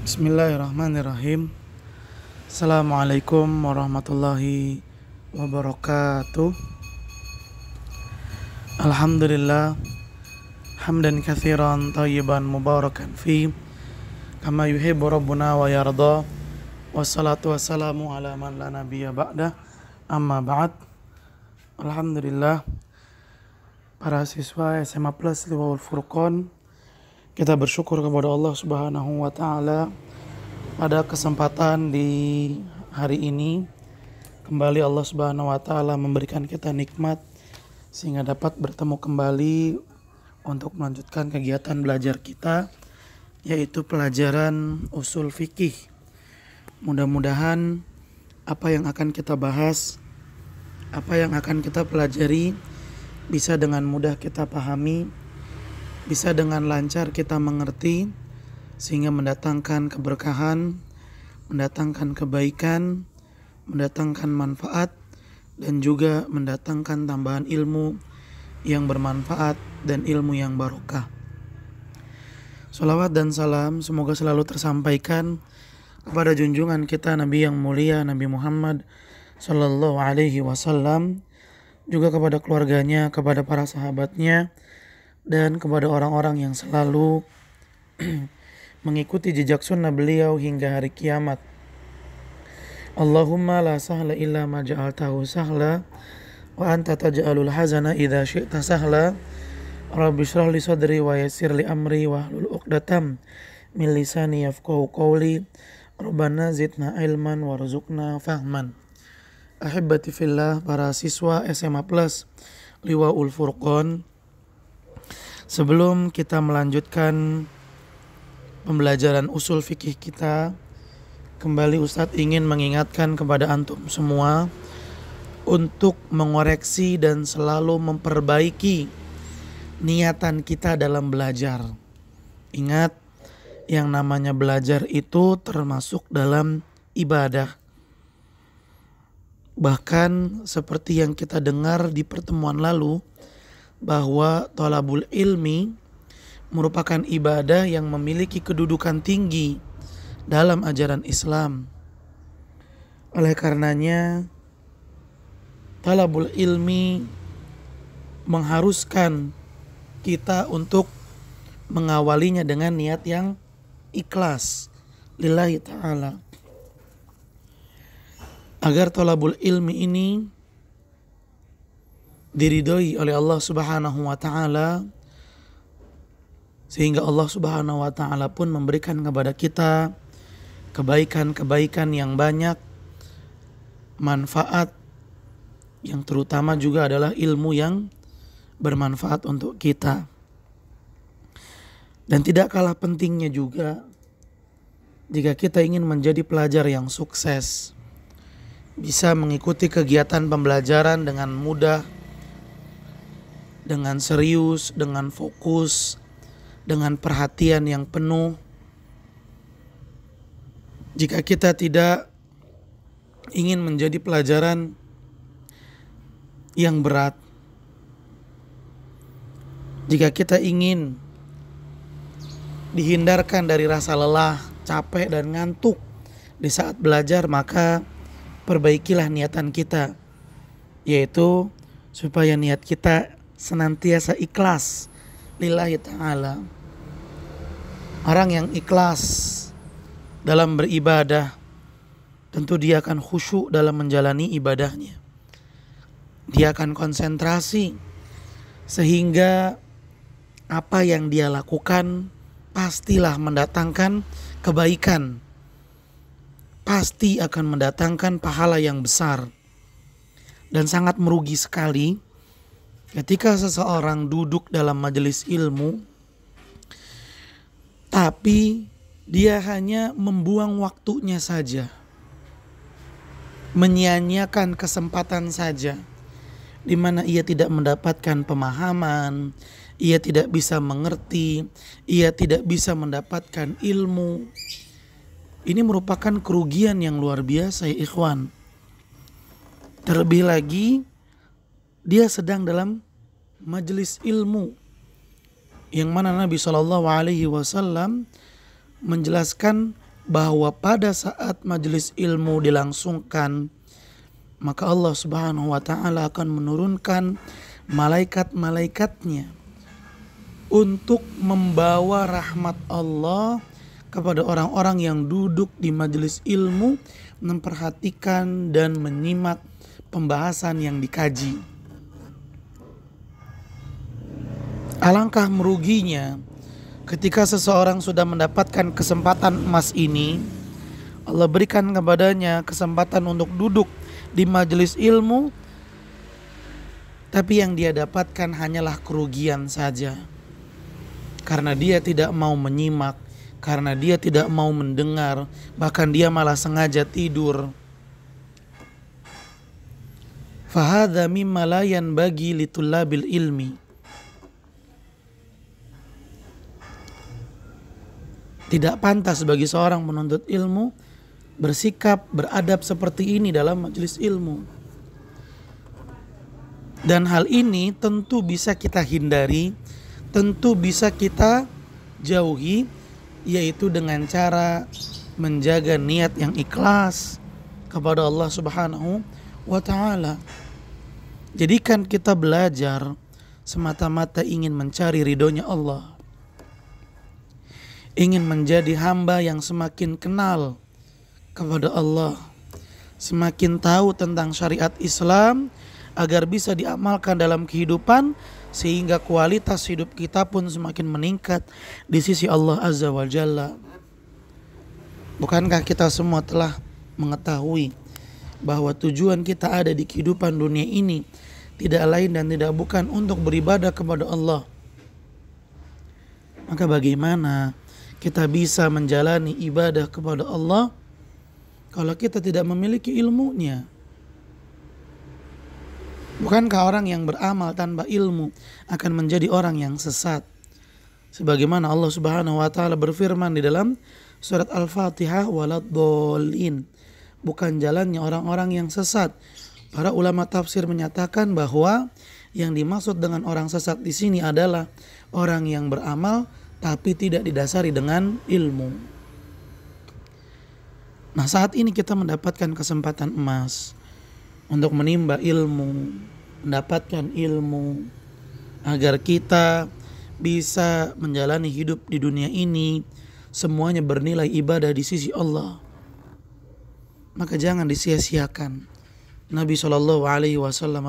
Bismillahirrahmanirrahim. Assalamualaikum warahmatullahi wabarakatuh. Alhamdulillah hamdan katsiran thayyiban mubarakan fi kama yuhibbu rabbuna wa yarda. Wassalatu wassalamu ala man la nabiyya ba'da. Amma ba'd. Alhamdulillah, para siswa SMA Plus Liwaul Furqan, kita bersyukur kepada Allah Subhanahu wa taala pada kesempatan di hari ini kembali Allah Subhanahu wa taala memberikan kita nikmat sehingga dapat bertemu kembali untuk melanjutkan kegiatan belajar kita, yaitu pelajaran usul fikih. Mudah-mudahan apa yang akan kita bahas, apa yang akan kita pelajari bisa dengan mudah kita pahami, bisa dengan lancar kita mengerti, sehingga mendatangkan keberkahan, mendatangkan kebaikan, mendatangkan manfaat, dan juga mendatangkan tambahan ilmu yang bermanfaat dan ilmu yang barokah. Salawat dan salam semoga selalu tersampaikan kepada junjungan kita Nabi yang mulia, Nabi Muhammad Sallallahu Alaihi Wasallam, juga kepada keluarganya, kepada para sahabatnya, dan kepada orang-orang yang selalu mengikuti jejak sunnah beliau hingga hari kiamat. Allahumma la sahla illa ma ja'altahu sahla wa anta taj'alul hazana idza syi'ta sahla. Rabbi shrah li sadri wa yassir li amri wa hlul 'uqdatam min lisani yafqahu qawli. Rabbana zidna ilman warzuqna fahman. Ahibbati fillah, para siswa SMA Plus Liwaul Furqan, sebelum kita melanjutkan pembelajaran usul fikih kita, kembali Ustadz ingin mengingatkan kepada antum semua untuk mengoreksi dan selalu memperbaiki niatan kita dalam belajar. Ingat, yang namanya belajar itu termasuk dalam ibadah. Bahkan seperti yang kita dengar di pertemuan lalu, bahwa thalabul ilmi merupakan ibadah yang memiliki kedudukan tinggi dalam ajaran Islam. Oleh karenanya, thalabul ilmi mengharuskan kita untuk mengawalinya dengan niat yang ikhlas lillahi ta'ala, agar thalabul ilmi ini diridhoi oleh Allah Subhanahu wa taala, sehingga Allah Subhanahu wa taala pun memberikan kepada kita kebaikan-kebaikan yang banyak, manfaat yang terutama juga adalah ilmu yang bermanfaat untuk kita. Dan tidak kalah pentingnya juga, jika kita ingin menjadi pelajar yang sukses, bisa mengikuti kegiatan pembelajaran dengan mudah, dengan serius, dengan fokus, dengan perhatian yang penuh. Jika kita tidak ingin menjadi pelajaran yang berat, jika kita ingin dihindarkan dari rasa lelah, capek, dan ngantuk di saat belajar, maka perbaikilah niatan kita, yaitu supaya niat kita senantiasa ikhlas lillahi ta'ala. Orang yang ikhlas dalam beribadah, tentu dia akan khusyuk dalam menjalani ibadahnya. Dia akan konsentrasi, sehingga apa yang dia lakukan pastilah mendatangkan kebaikan, pasti akan mendatangkan pahala yang besar. Dan sangat merugi sekali ketika seseorang duduk dalam majelis ilmu, tapi dia hanya membuang waktunya saja, menyia-nyiakan kesempatan saja, di mana ia tidak mendapatkan pemahaman, ia tidak bisa mengerti, ia tidak bisa mendapatkan ilmu. Ini merupakan kerugian yang luar biasa, ya ikhwan. Terlebih lagi, dia sedang dalam majelis ilmu, yang mana Nabi SAW menjelaskan bahwa pada saat majelis ilmu dilangsungkan, maka Allah Subhanahu wa taala akan menurunkan malaikat-malaikatnya untuk membawa rahmat Allah kepada orang-orang yang duduk di majelis ilmu, memperhatikan dan menyimak pembahasan yang dikaji. Alangkah meruginya ketika seseorang sudah mendapatkan kesempatan emas ini, Allah berikan kepadanya kesempatan untuk duduk di majelis ilmu, tapi yang dia dapatkan hanyalah kerugian saja. Karena dia tidak mau menyimak, karena dia tidak mau mendengar, bahkan dia malah sengaja tidur. Fahadha mimma la yanbaghi litullabil ilmi. Tidak pantas bagi seorang penuntut ilmu bersikap, beradab seperti ini dalam majelis ilmu. Dan hal ini tentu bisa kita hindari, tentu bisa kita jauhi, yaitu dengan cara menjaga niat yang ikhlas kepada Allah Subhanahu wa taala. Jadikan kita belajar semata-mata ingin mencari ridhonya Allah, ingin menjadi hamba yang semakin kenal kepada Allah, semakin tahu tentang syariat Islam agar bisa diamalkan dalam kehidupan, sehingga kualitas hidup kita pun semakin meningkat di sisi Allah Azza wa Jalla. Bukankah kita semua telah mengetahui bahwa tujuan kita ada di kehidupan dunia ini tidak lain dan tidak bukan untuk beribadah kepada Allah? Maka bagaimana kita bisa menjalani ibadah kepada Allah kalau kita tidak memiliki ilmunya? Bukankah orang yang beramal tanpa ilmu akan menjadi orang yang sesat? Sebagaimana Allah Subhanahu wa taala berfirman di dalam surat Al-Fatihah, waladhdallin, bukan jalannya orang-orang yang sesat. Para ulama tafsir menyatakan bahwa yang dimaksud dengan orang sesat di sini adalah orang yang beramal tapi tidak didasari dengan ilmu. Nah, saat ini kita mendapatkan kesempatan emas untuk menimba ilmu, mendapatkan ilmu agar kita bisa menjalani hidup di dunia ini semuanya bernilai ibadah di sisi Allah. Maka jangan disia-siakan. Nabi SAW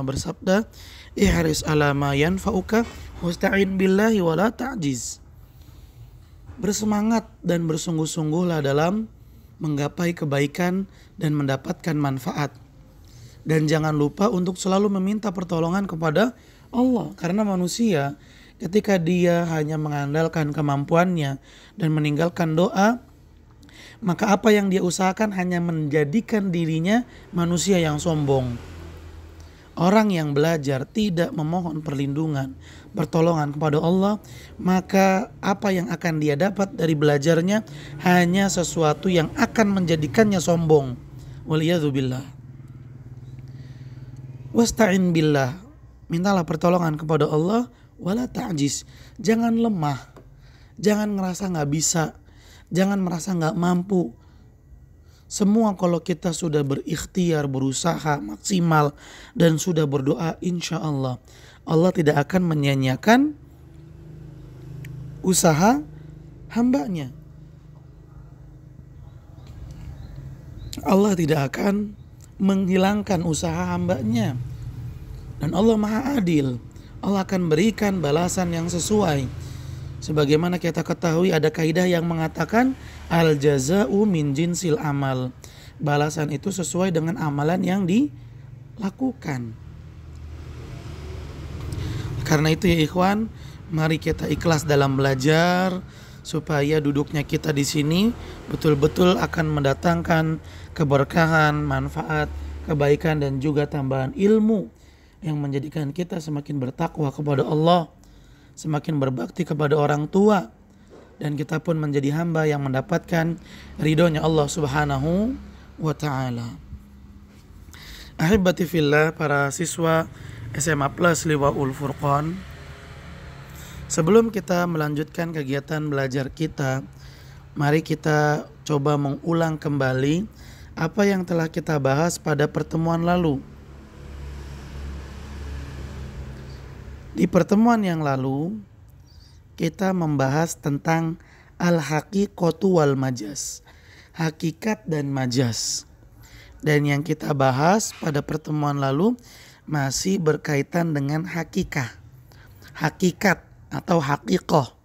bersabda, ihris ala ma yanfa'uka wasta'in billahi wa la ta'jiz. Bersemangat dan bersungguh-sungguhlah dalam menggapai kebaikan dan mendapatkan manfaat. Dan jangan lupa untuk selalu meminta pertolongan kepada Allah. Karena manusia ketika dia hanya mengandalkan kemampuannya dan meninggalkan doa, maka apa yang dia usahakan hanya menjadikan dirinya manusia yang sombong. Orang yang belajar tidak memohon perlindungan, pertolongan kepada Allah, maka apa yang akan dia dapat dari belajarnya hanya sesuatu yang akan menjadikannya sombong. Waliyadzubillah. Wasta'in billah, mintalah pertolongan kepada Allah, wala ta'jiz, jangan lemah, jangan ngerasa gak bisa, jangan merasa gak mampu. Semua kalau kita sudah berikhtiar, berusaha maksimal dan sudah berdoa, insya Allah Allah tidak akan menyia-nyiakan usaha hambanya. Allah tidak akan menghilangkan usaha hambanya. Dan Allah Maha Adil. Allah akan berikan balasan yang sesuai. Sebagaimana kita ketahui ada kaidah yang mengatakan al jaza'u min jinsil amal. Balasan itu sesuai dengan amalan yang dilakukan. Karena itu ya ikhwan, mari kita ikhlas dalam belajar supaya duduknya kita di sini betul-betul akan mendatangkan keberkahan, manfaat, kebaikan dan juga tambahan ilmu yang menjadikan kita semakin bertakwa kepada Allah, semakin berbakti kepada orang tua, dan kita pun menjadi hamba yang mendapatkan ridhonya Allah Subhanahu wa taala. Ahibati fillah, para siswa SMA Plus Liwaul Furqan, sebelum kita melanjutkan kegiatan belajar kita, mari kita coba mengulang kembali apa yang telah kita bahas pada pertemuan lalu. Di pertemuan yang lalu, kita membahas tentang al-haqiqatu wal majaz, hakikat dan majaz. Dan yang kita bahas pada pertemuan lalu masih berkaitan dengan hakikat atau haqiqah.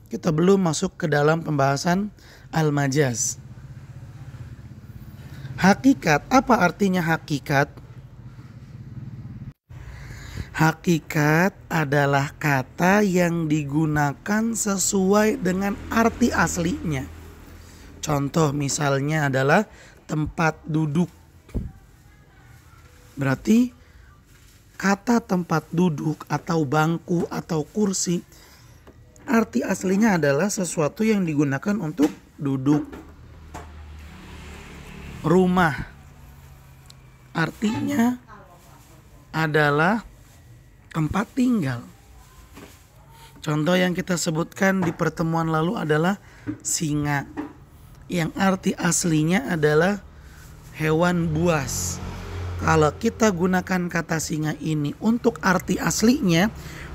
Kita belum masuk ke dalam pembahasan al-majaz. Hakikat, apa artinya hakikat? Hakikat adalah kata yang digunakan sesuai dengan arti aslinya. Contoh misalnya adalah tempat duduk. Berarti kata tempat duduk atau bangku atau kursi, arti aslinya adalah sesuatu yang digunakan untuk duduk. Rumah artinya adalah tempat tinggal. Contoh yang kita sebutkan di pertemuan lalu adalah singa, yang arti aslinya adalah hewan buas. Kalau kita gunakan kata singa ini untuk arti aslinya,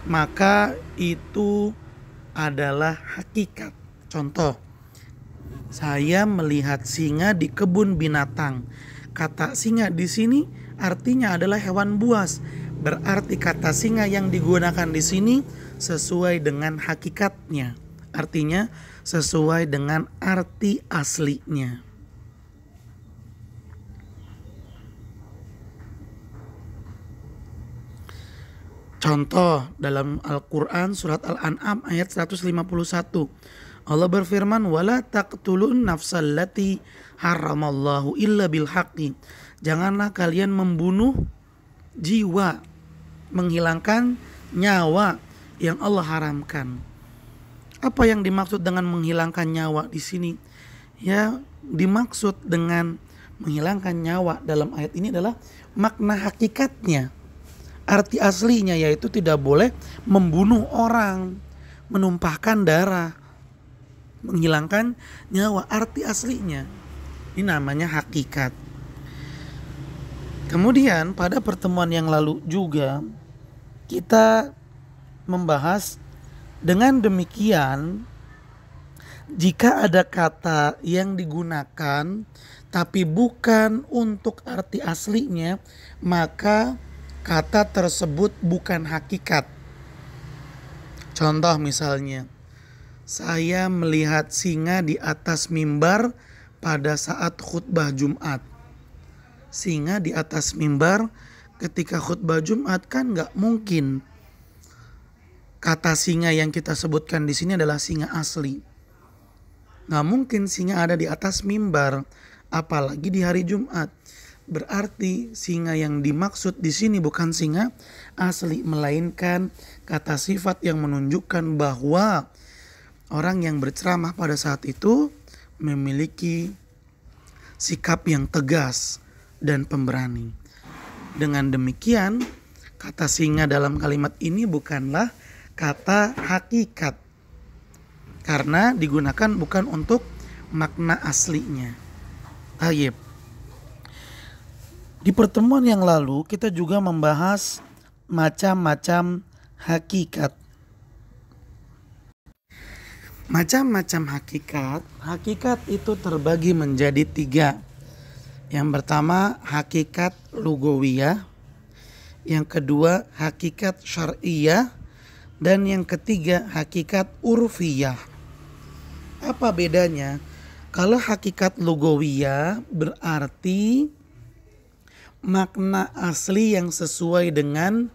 maka itu adalah hakikat. Contoh, saya melihat singa di kebun binatang. Kata singa di sini artinya adalah hewan buas. Berarti kata singa yang digunakan di sini sesuai dengan hakikatnya. Artinya sesuai dengan arti aslinya. Contoh dalam Al-Quran surat Al-An'am ayat 151. Allah berfirman, wala taqtulun nafsal lati haramallahu illa bil haqqi. Janganlah kalian membunuh jiwa, menghilangkan nyawa yang Allah haramkan. Apa yang dimaksud dengan menghilangkan nyawa di sini? Ya, dimaksud dengan menghilangkan nyawa dalam ayat ini adalah makna hakikatnya. Arti aslinya yaitu tidak boleh membunuh orang, menumpahkan darah, menghilangkan nyawa. Arti aslinya ini namanya hakikat. Kemudian pada pertemuan yang lalu juga kita membahas dengan demikian, jika ada kata yang digunakan tapi bukan untuk arti aslinya, maka kata tersebut bukan hakikat. Contoh misalnya, saya melihat singa di atas mimbar pada saat khutbah Jumat. Singa di atas mimbar ketika khutbah Jumat kan nggak mungkin. Kata singa yang kita sebutkan di sini adalah singa asli. Nggak mungkin singa ada di atas mimbar, apalagi di hari Jumat. Berarti singa yang dimaksud di sini bukan singa asli, melainkan kata sifat yang menunjukkan bahwa orang yang berceramah pada saat itu memiliki sikap yang tegas dan pemberani. Dengan demikian, kata singa dalam kalimat ini bukanlah kata hakikat, karena digunakan bukan untuk makna aslinya. Tayyib. Di pertemuan yang lalu kita juga membahas macam-macam hakikat. Macam-macam hakikat itu terbagi menjadi 3. Yang pertama hakikat lugawiyah, yang kedua hakikat syar'iyah, dan yang ketiga hakikat urfiyah. Apa bedanya? Kalau hakikat lugawiyah berarti makna asli yang sesuai dengan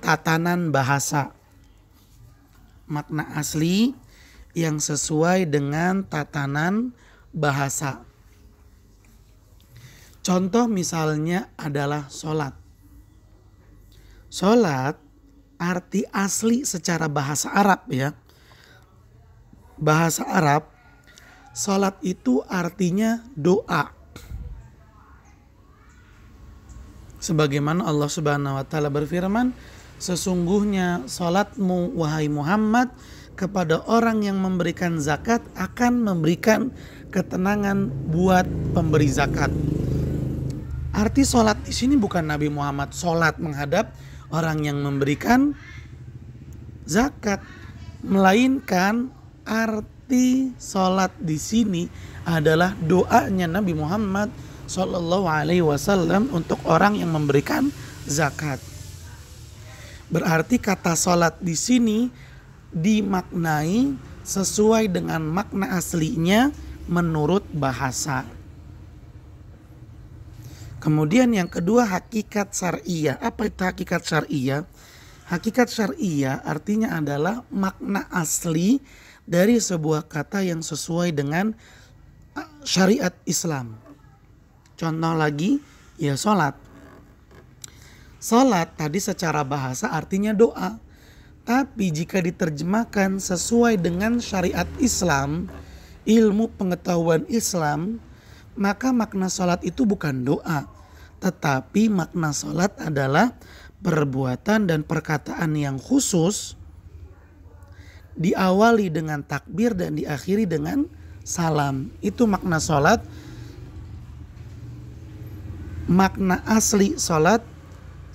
tatanan bahasa. Makna asli yang sesuai dengan tatanan bahasa. Contoh misalnya adalah sholat. Sholat arti asli secara bahasa Arab ya. Bahasa Arab, sholat itu artinya doa. Sebagaimana Allah Subhanahu wa taala berfirman, sesungguhnya salatmu wahai Muhammad kepada orang yang memberikan zakat akan memberikan ketenangan buat pemberi zakat. Arti sholat di sini bukan Nabi Muhammad sholat menghadap orang yang memberikan zakat, melainkan arti sholat di sini adalah doanya Nabi Muhammad Sallallahu Alaihi Wasallam untuk orang yang memberikan zakat. Berarti kata sholat di sini dimaknai sesuai dengan makna aslinya menurut bahasa. Kemudian yang kedua, hakikat syar'iyah. Apa itu hakikat syar'iyah? Hakikat syar'iyah artinya adalah makna asli dari sebuah kata yang sesuai dengan syariat Islam. Contoh lagi, ya sholat. Sholat tadi secara bahasa artinya doa. Tapi jika diterjemahkan sesuai dengan syariat Islam, ilmu pengetahuan Islam, maka makna sholat itu bukan doa. Tetapi makna sholat adalah perbuatan dan perkataan yang khusus, diawali dengan takbir dan diakhiri dengan salam. Itu makna sholat. Makna asli sholat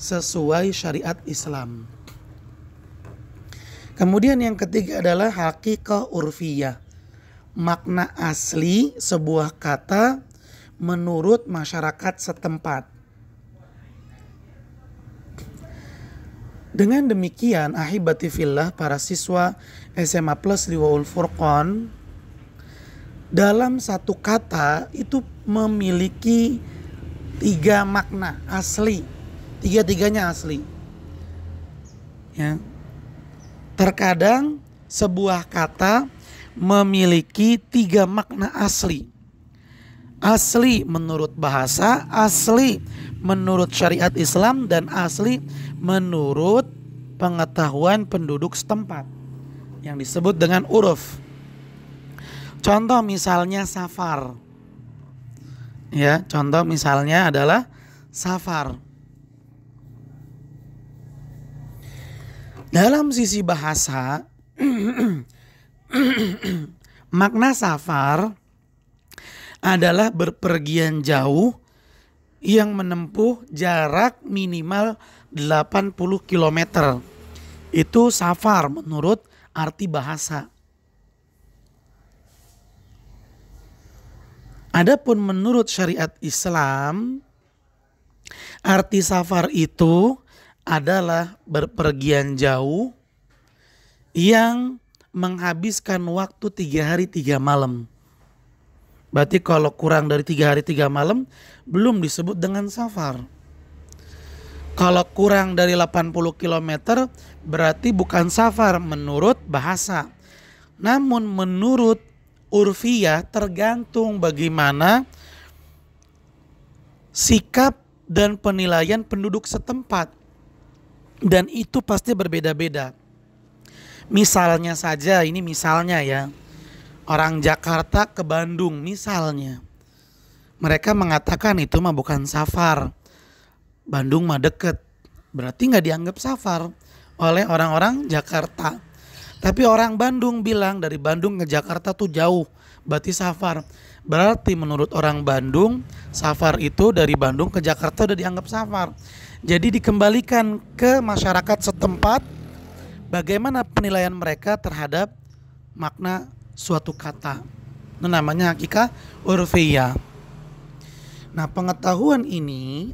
sesuai syariat Islam. Kemudian yang ketiga adalah hakikah urfiyah. Makna asli sebuah kata menurut masyarakat setempat. Dengan demikian, ahibati fillah, para siswa SMA Plus Liwaul Furqan, dalam satu kata itu memiliki 3 makna asli. Tiga-tiganya asli. Ya. Terkadang sebuah kata memiliki 3 makna asli. Asli menurut bahasa, asli menurut syariat Islam, dan asli menurut pengetahuan penduduk setempat yang disebut dengan uruf. Contoh misalnya safar. Ya, contoh misalnya adalah safar. Dalam sisi bahasa, makna safar adalah berpergian jauh yang menempuh jarak minimal 80 km. Itu safar menurut arti bahasa. Adapun menurut syariat Islam, arti safar itu adalah berpergian jauh yang menghabiskan waktu 3 hari 3 malam. Berarti kalau kurang dari 3 hari 3 malam belum disebut dengan safar. Kalau kurang dari 80 km berarti bukan safar menurut bahasa. Namun menurut urfiyah tergantung bagaimana sikap dan penilaian penduduk setempat. Dan itu pasti berbeda-beda. Misalnya saja, ini misalnya ya, orang Jakarta ke Bandung misalnya, mereka mengatakan itu mah bukan safar, Bandung mah deket, berarti gak dianggap safar oleh orang-orang Jakarta. Tapi orang Bandung bilang dari Bandung ke Jakarta tuh jauh, berarti safar. Berarti menurut orang Bandung, safar itu dari Bandung ke Jakarta udah dianggap safar. Jadi dikembalikan ke masyarakat setempat bagaimana penilaian mereka terhadap makna suatu kata. Itu namanya hakikah urfiyah. Nah, pengetahuan ini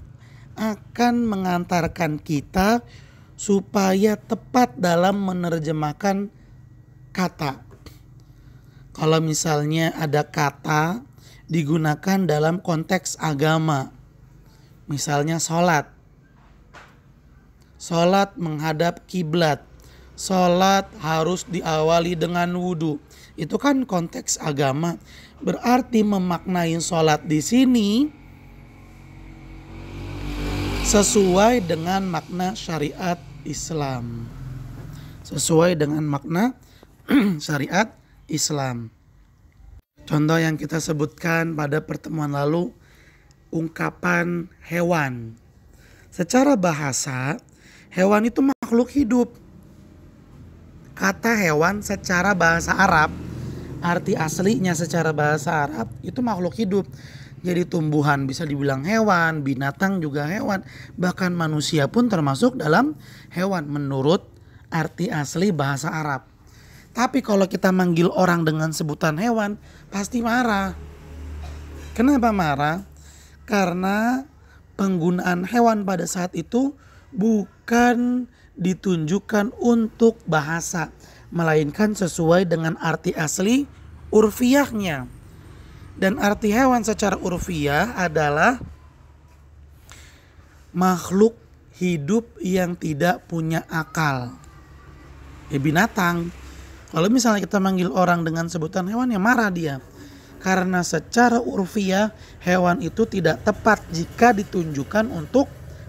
akan mengantarkan kita supaya tepat dalam menerjemahkan kata. Kalau misalnya ada kata digunakan dalam konteks agama, misalnya sholat. Sholat menghadap kiblat. Sholat harus diawali dengan wudhu. Itu kan konteks agama. Berarti memaknai sholat di sini sesuai dengan makna syariat Islam. Sesuai dengan makna syariat Islam. Contoh yang kita sebutkan pada pertemuan lalu, ungkapan hewan. Secara bahasa, hewan itu makhluk hidup. kata hewan secara bahasa Arab, arti aslinya secara bahasa Arab itu makhluk hidup. Jadi tumbuhan bisa dibilang hewan, binatang juga hewan, bahkan manusia pun termasuk dalam hewan menurut arti asli bahasa Arab. Tapi kalau kita manggil orang dengan sebutan hewan, pasti marah. Kenapa marah? Karena penggunaan hewan pada saat itu bukan ditunjukkan untuk bahasa, melainkan sesuai dengan arti asli urfiahnya. Dan arti hewan secara urfiah adalah makhluk hidup yang tidak punya akal. Binatang. Kalau misalnya kita manggil orang dengan sebutan hewan, ya marah dia. Karena secara urfiah hewan itu tidak tepat jika ditunjukkan untuk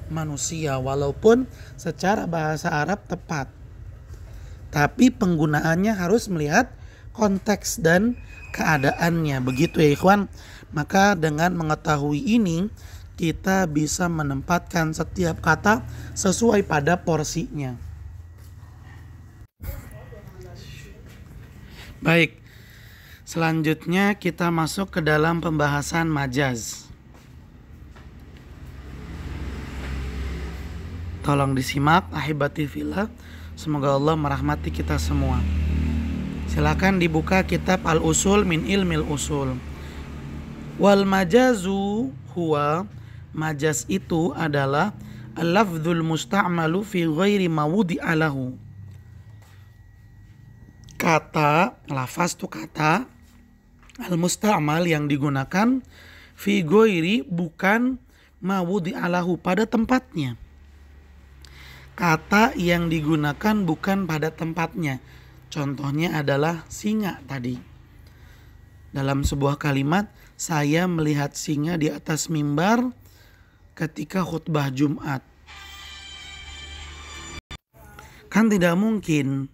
manusia, walaupun secara bahasa Arab tepat. Tapi penggunaannya harus melihat konteks dan keadaannya. Begitu ya ikhwan. Maka dengan mengetahui ini, kita bisa menempatkan setiap kata sesuai pada porsinya. Baik, selanjutnya kita masuk ke dalam pembahasan majaz. Tolong disimak ahibati fillah, semoga Allah merahmati kita semua. Silakan dibuka kitab Al-Usul min Ilmil Usul. Wal majazu huwa, majaz itu adalah al-lafdzul musta'malu fi ghairi mawudi'a lahu. Kata, lafaz itu kata, al-musta'mal yang digunakan, fi ghairi bukan mawudi'a lahu pada tempatnya. Kata yang digunakan bukan pada tempatnya. Contohnya adalah singa tadi. Dalam sebuah kalimat, saya melihat singa di atas mimbar ketika khutbah Jumat. Kan tidak mungkin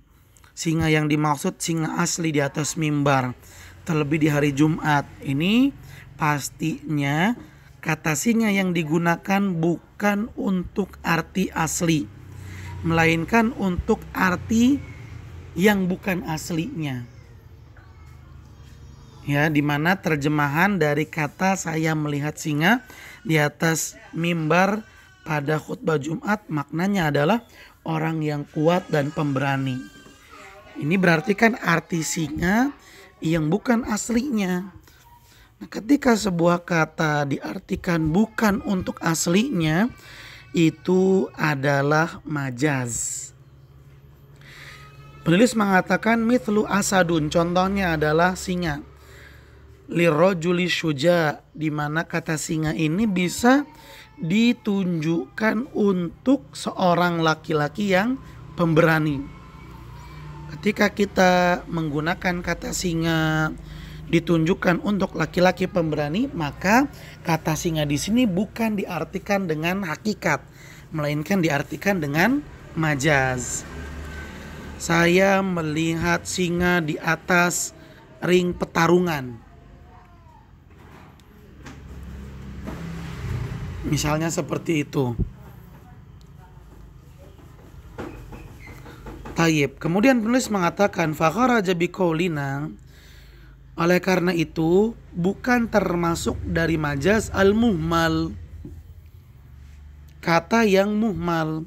singa yang dimaksud singa asli di atas mimbar, terlebih di hari Jumat. Ini pastinya kata singa yang digunakan bukan untuk arti asli, melainkan untuk arti yang bukan aslinya. Ya, di mana terjemahan dari kata saya melihat singa di atas mimbar pada khutbah Jumat maknanya adalah orang yang kuat dan pemberani. Ini berarti kan arti singa yang bukan aslinya. Nah, ketika sebuah kata diartikan bukan untuk aslinya, itu adalah majaz. Penulis mengatakan mithlu asadun, contohnya adalah singa. Lirrajuli syuja, di mana kata singa ini bisa ditunjukkan untuk seorang laki-laki yang pemberani. Ketika kita menggunakan kata singa ditunjukkan untuk laki-laki pemberani, maka kata singa di sini bukan diartikan dengan hakikat, melainkan diartikan dengan majaz. Saya melihat singa di atas ring pertarungan. Misalnya seperti itu. Tayyib. Kemudian penulis mengatakan fakharaja biqaulina, oleh karena itu bukan termasuk dari majaz al-muhmal, kata yang muhmal,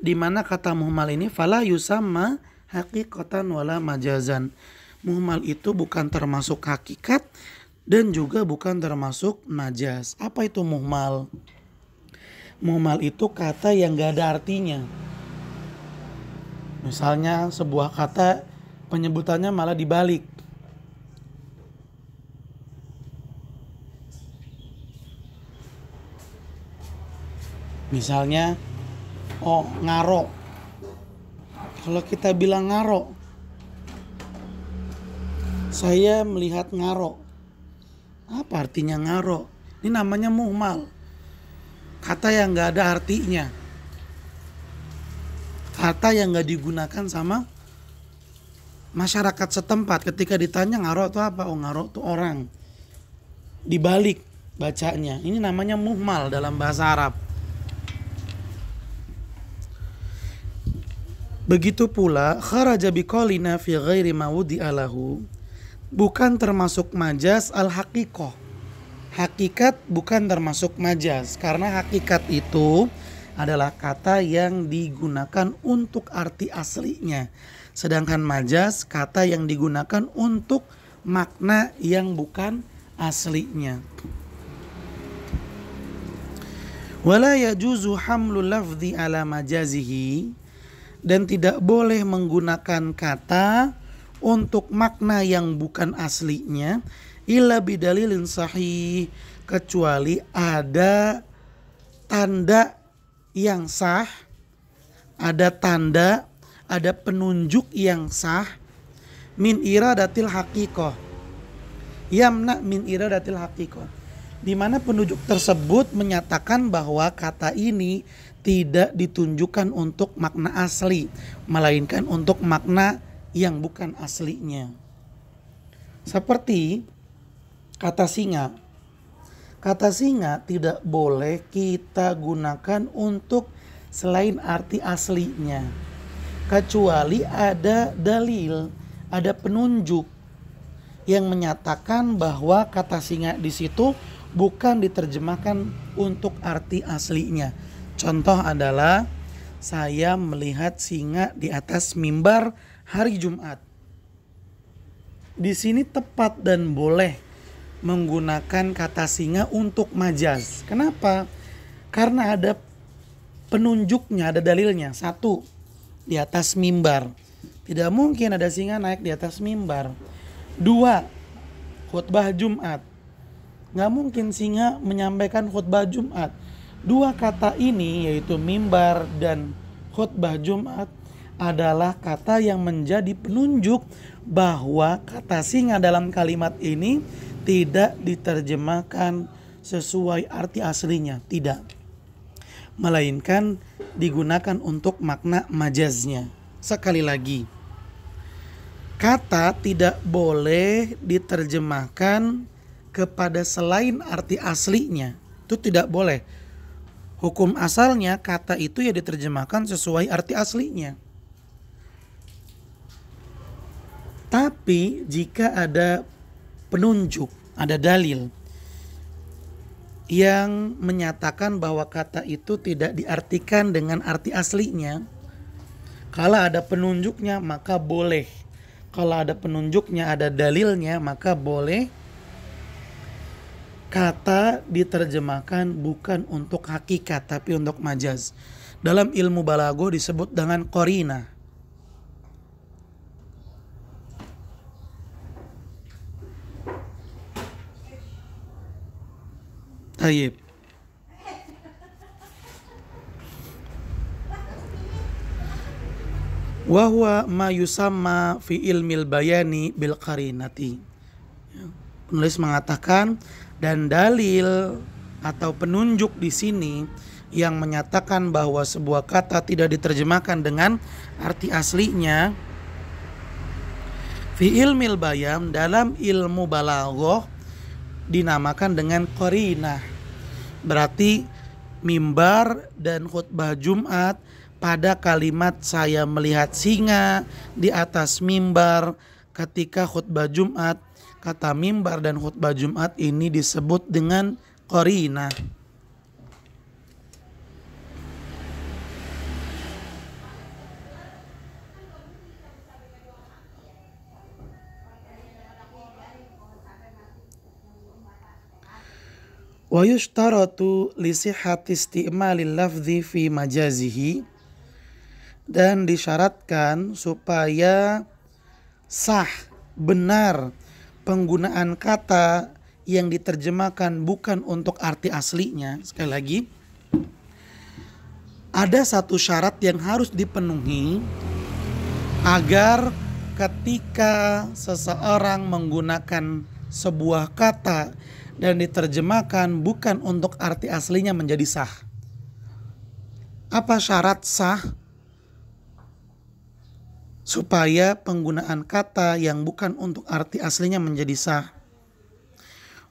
di mana kata muhmal ini fala yusamma haqiqatan wala majazan. Muhmal itu bukan termasuk hakikat dan juga bukan termasuk majaz. Apa itu muhmal? Muhmal itu kata yang gak ada artinya. Misalnya sebuah kata penyebutannya malah dibalik. Misalnya ngaro. Kalau kita bilang ngaro, saya melihat ngaro. Apa artinya ngaro? Ini namanya muhmal. Kata yang gak ada artinya. Kata yang gak digunakan sama masyarakat setempat. Ketika ditanya ngaro itu apa? Oh, ngaro itu orang. Dibalik bacanya. Ini namanya muhmal dalam bahasa Arab. Begitu pula kharaja biqaulina fi ghairi ma wudi'a lahu, bukan termasuk majaz al-haqiqah. Hakikat bukan termasuk majaz, karena hakikat itu adalah kata yang digunakan untuk arti aslinya. Sedangkan majaz kata yang digunakan untuk makna yang bukan aslinya. Wala yajuzu hamlul lafzi ala majazihi, dan tidak boleh menggunakan kata untuk makna yang bukan aslinya illa bidalilin sahih, kecuali ada tanda yang sah, ada tanda, ada penunjuk yang sah, min iradatil haqiqah, yamna min iradatil haqiqah, di mana penunjuk tersebut menyatakan bahwa kata ini tidak ditunjukkan untuk makna asli, melainkan untuk makna yang bukan aslinya. Seperti kata singa. Kata singa tidak boleh kita gunakan untuk selain arti aslinya, kecuali ada dalil, ada penunjuk yang menyatakan bahwa kata singa di situ bukan diterjemahkan untuk arti aslinya. Contoh adalah saya melihat singa di atas mimbar hari Jumat. Di sini tepat dan boleh menggunakan kata singa untuk majaz. Kenapa? Karena ada penunjuknya, ada dalilnya. Satu, di atas mimbar. Tidak mungkin ada singa naik di atas mimbar. Dua, khutbah Jumat. Nggak mungkin singa menyampaikan khutbah Jumat. Dua kata ini, yaitu mimbar dan khutbah Jumat, adalah kata yang menjadi penunjuk bahwa kata singa dalam kalimat ini tidak diterjemahkan sesuai arti aslinya, tidak, melainkan digunakan untuk makna majaznya. Sekali lagi, kata tidak boleh diterjemahkan kepada selain arti aslinya, itu tidak boleh. Hukum asalnya kata itu ya diterjemahkan sesuai arti aslinya. Tapi jika ada penunjuk, ada dalil yang menyatakan bahwa kata itu tidak diartikan dengan arti aslinya, kalau ada penunjuknya maka boleh. Kalau ada penunjuknya, ada dalilnya, maka boleh kata diterjemahkan bukan untuk hakikat tapi untuk majaz. Dalam ilmu balago disebut dengan qarina. Tayyib. Wa huwa ma yusamma fi ilmil bayani bil qarinati. Penulis mengatakan, dan dalil atau penunjuk di sini yang menyatakan bahwa sebuah kata tidak diterjemahkan dengan arti aslinya fi ilmil bayan, dalam ilmu balaghah dinamakan dengan qarinah. Berarti mimbar dan khutbah Jumat, pada kalimat saya melihat singa di atas mimbar ketika khutbah Jumat, kata mimbar dan khutbah Jumat ini disebut dengan qarinah. Wa yushtaratu li sihhati isti'malil lafzi fi majazihi, dan disyaratkan supaya sah, benar penggunaan kata yang diterjemahkan bukan untuk arti aslinya. Sekali lagi, ada satu syarat yang harus dipenuhi agar ketika seseorang menggunakan sebuah kata dan diterjemahkan bukan untuk arti aslinya menjadi sah. Apa syarat sah supaya penggunaan kata yang bukan untuk arti aslinya menjadi sah?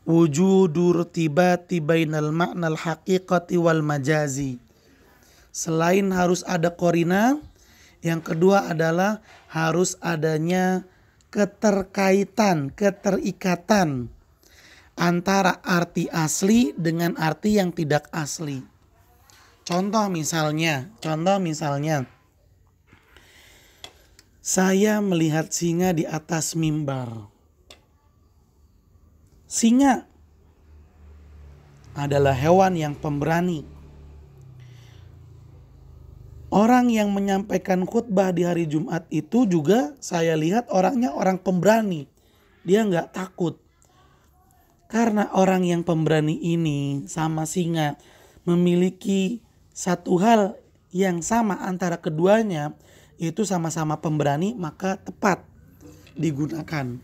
Wujudur tibati bainal ma'nal haqiqati wal majazi. Selain harus ada qarina Yang kedua adalah harus adanya keterikatan antara arti asli dengan arti yang tidak asli. Contoh misalnya, saya melihat singa di atas mimbar. Singa adalah hewan yang pemberani. Orang yang menyampaikan khutbah di hari Jumat itu juga saya lihat orangnya orang pemberani. Dia nggak takut. Karena orang yang pemberani ini sama singa memiliki satu hal yang sama antara keduanya, itu sama-sama pemberani, maka tepat digunakan.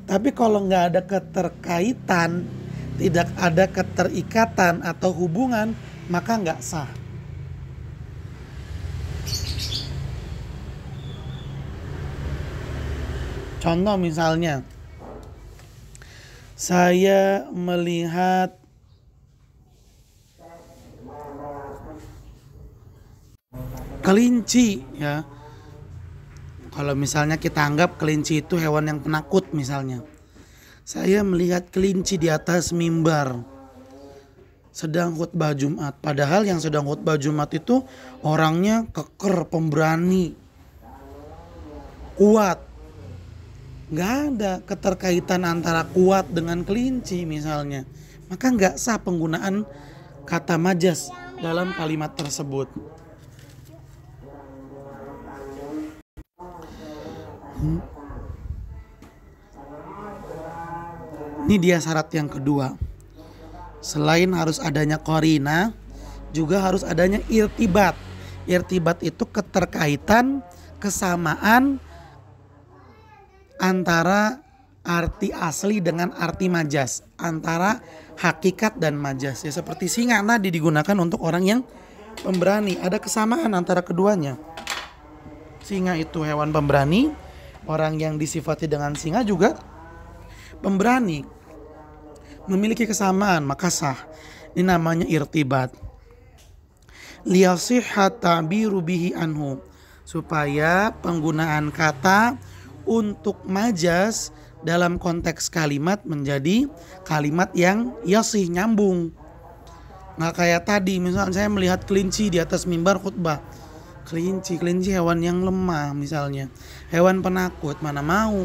Tapi kalau nggak ada keterkaitan, tidak ada keterikatan atau hubungan, maka nggak sah. Contoh misalnya, saya melihat kelinci, ya. Kalau misalnya kita anggap kelinci itu hewan yang penakut misalnya. Saya melihat kelinci di atas mimbar sedang khutbah Jumat. Padahal yang sedang khutbah Jumat itu orangnya keker, pemberani, kuat. Gak ada keterkaitan antara kuat dengan kelinci misalnya. Maka gak sah penggunaan kata majas dalam kalimat tersebut. Ini dia syarat yang kedua. Selain harus adanya qarina, juga harus adanya irtibat. Irtibat itu keterkaitan, kesamaan antara arti asli dengan arti majas, antara hakikat dan majas. Ya seperti singa tadi digunakan untuk orang yang pemberani, ada kesamaan antara keduanya. Singa itu hewan pemberani, orang yang disifati dengan singa juga pemberani, memiliki kesamaan, maka sah. Ini namanya irtibat. Liyasihha ta'biru bihi anhu, supaya penggunaan kata untuk majas dalam konteks kalimat menjadi kalimat yang yasih, nyambung. Nggak kayak tadi, misalnya saya melihat kelinci di atas mimbar khutbah. Kelinci hewan yang lemah misalnya, hewan penakut, mana mau.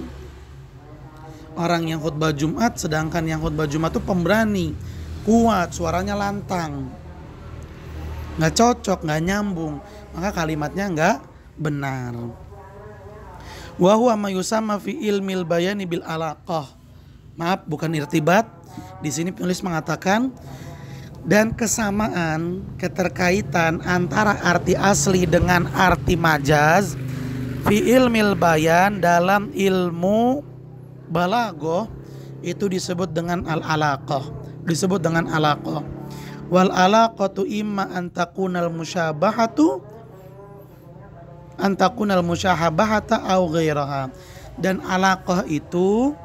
Orang yang khutbah Jumat, sedangkan yang khutbah Jumat itu pemberani, kuat, suaranya lantang. Nggak cocok, nggak nyambung, maka kalimatnya nggak benar. Wa huwa ma yusamma fi ilmil bayani bil alaqah. Maaf, bukan irtibat. Di sini penulis mengatakan dan kesamaan, keterkaitan antara arti asli dengan arti majaz fi ilmil bayan, dalam ilmu balaghah itu disebut dengan al-alaqah, disebut dengan alaqah. Wal alaqatu imma an takunal musyahabahata au ghairaha. Dan alaqah itu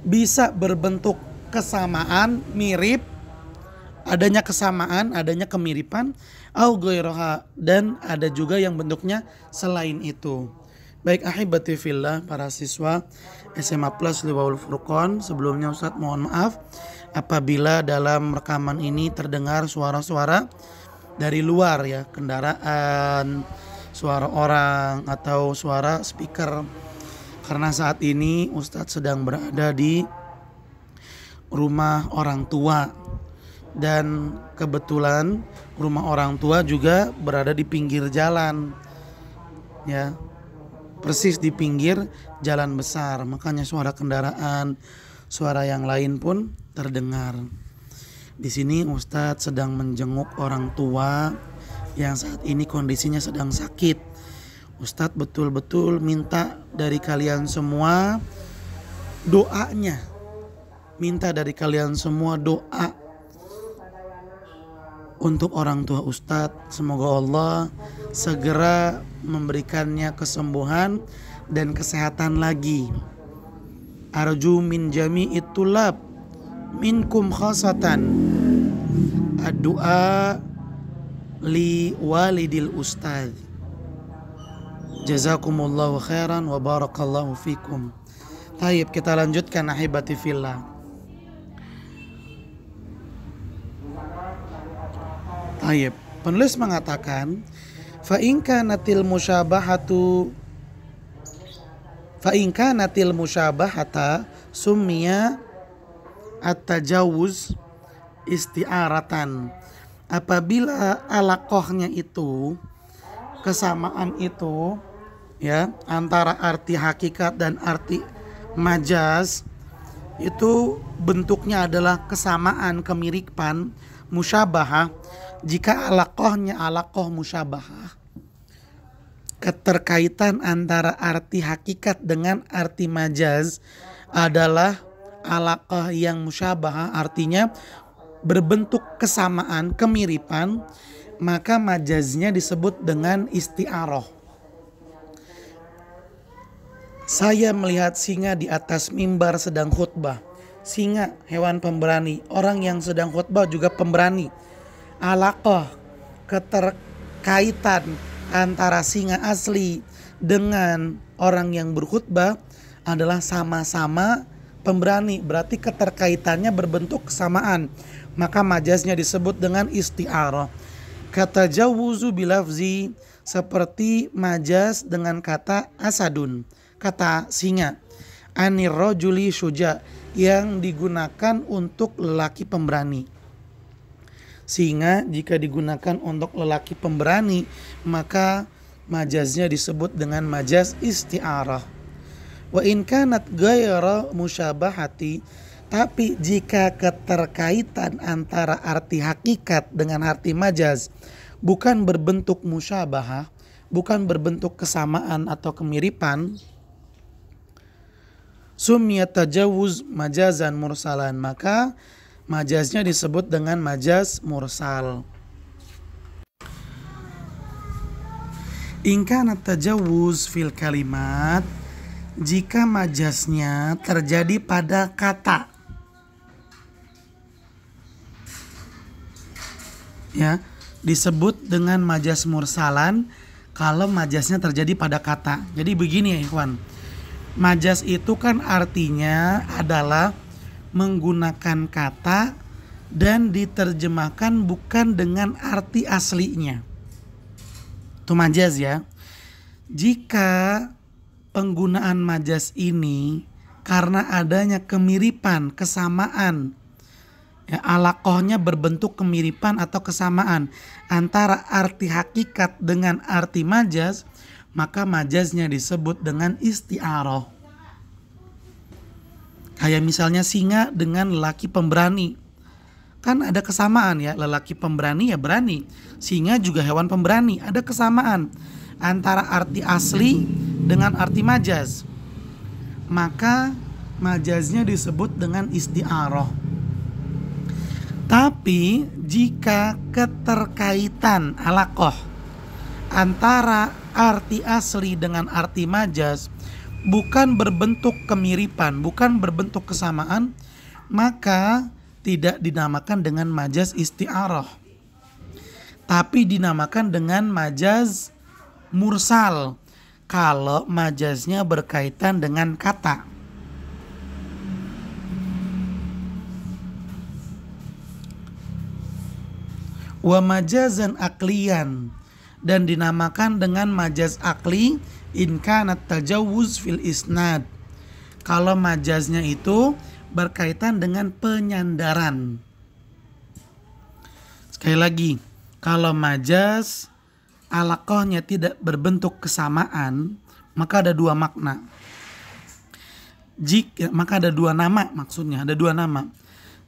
bisa berbentuk kesamaan, mirip, adanya kesamaan, adanya kemiripan, au ghairaha, dan ada juga yang bentuknya selain itu. Baik ahibati fillah, para siswa SMA Plus Liwaul Furqan, sebelumnya Ustadz mohon maaf apabila dalam rekaman ini terdengar suara-suara dari luar, ya, kendaraan, suara orang atau suara speaker, karena saat ini Ustadz sedang berada di rumah orang tua, dan kebetulan rumah orang tua juga berada di pinggir jalan, ya, persis di pinggir jalan besar, makanya suara kendaraan, suara yang lain pun terdengar. Di sini Ustadz sedang menjenguk orang tua yang saat ini kondisinya sedang sakit. Ustadz betul-betul minta dari kalian semua doanya, minta dari kalian semua doa untuk orang tua Ustadz. Semoga Allah segera memberikannya kesembuhan dan kesehatan lagi. Arju min jami'it tulab minkum khasatan ad-du'a li walidil ustadz. Jazakumullahu khairan wa barakallahu fikum. Taib, kita lanjutkan ahibati fillah. Taib, penulis mengatakan fa in kanatil musyabahata summiya at-tajawuz isti'aratan. Apabila alaqohnya itu, kesamaan itu ya antara arti hakikat dan arti majaz, itu bentuknya adalah kesamaan, kemiripan, musyabahah. Jika alaqohnya alaqoh musyabahah, keterkaitan antara arti hakikat dengan arti majaz adalah alaqah yang musyabahah, artinya berbentuk kesamaan, kemiripan, maka majaznya disebut dengan isti'arah. Saya melihat singa di atas mimbar sedang khutbah. Singa, hewan pemberani. Orang yang sedang khutbah juga pemberani. Alaqah, keterkaitan antara singa asli dengan orang yang berkhutbah adalah sama-sama pemberani. Berarti keterkaitannya berbentuk kesamaan. Maka majaznya disebut dengan isti'arah. Kata jawuzu bilafzi, seperti majaz dengan kata asadun, kata singa. Anir rajuli syuja, yang digunakan untuk lelaki pemberani. Singa jika digunakan untuk lelaki pemberani, maka majaznya disebut dengan majaz isti'arah. Wa in kanat ghayra musyabahati, tapi jika keterkaitan antara arti hakikat dengan arti majaz bukan berbentuk musyabahah, bukan berbentuk kesamaan atau kemiripan, sumiyat tajawuz majazan mursalan, maka majaznya disebut dengan majaz mursal. In kana tajawuz fil kalimat, jika majaznya terjadi pada kata, ya, disebut dengan majaz mursalan kalau majaznya terjadi pada kata. Jadi begini ya ikhwan, majaz itu kan artinya adalah menggunakan kata dan diterjemahkan bukan dengan arti aslinya. Itu majaz ya. Jika penggunaan majaz ini karena adanya kemiripan, kesamaan, ya, alaqohnya berbentuk kemiripan atau kesamaan antara arti hakikat dengan arti majaz, maka majaznya disebut dengan isti'arah. Kayak misalnya singa dengan lelaki pemberani, kan ada kesamaan ya, lelaki pemberani ya berani, singa juga hewan pemberani, ada kesamaan antara arti asli dengan arti majaz, maka majaznya disebut dengan isti'arah. Tapi jika keterkaitan alaqoh antara arti asli dengan arti majaz bukan berbentuk kemiripan, bukan berbentuk kesamaan, maka tidak dinamakan dengan majaz isti'arah, tapi dinamakan dengan majaz mursal kalau majaznya berkaitan dengan kata. Wa majazan aklian, dan dinamakan dengan majaz akli in kanat tajawuz fil isnad, kalau majaznya itu berkaitan dengan penyandaran. Sekali lagi, kalau majaz alaqohnya tidak berbentuk kesamaan, maka ada dua makna. Maka ada dua nama, maksudnya ada dua nama.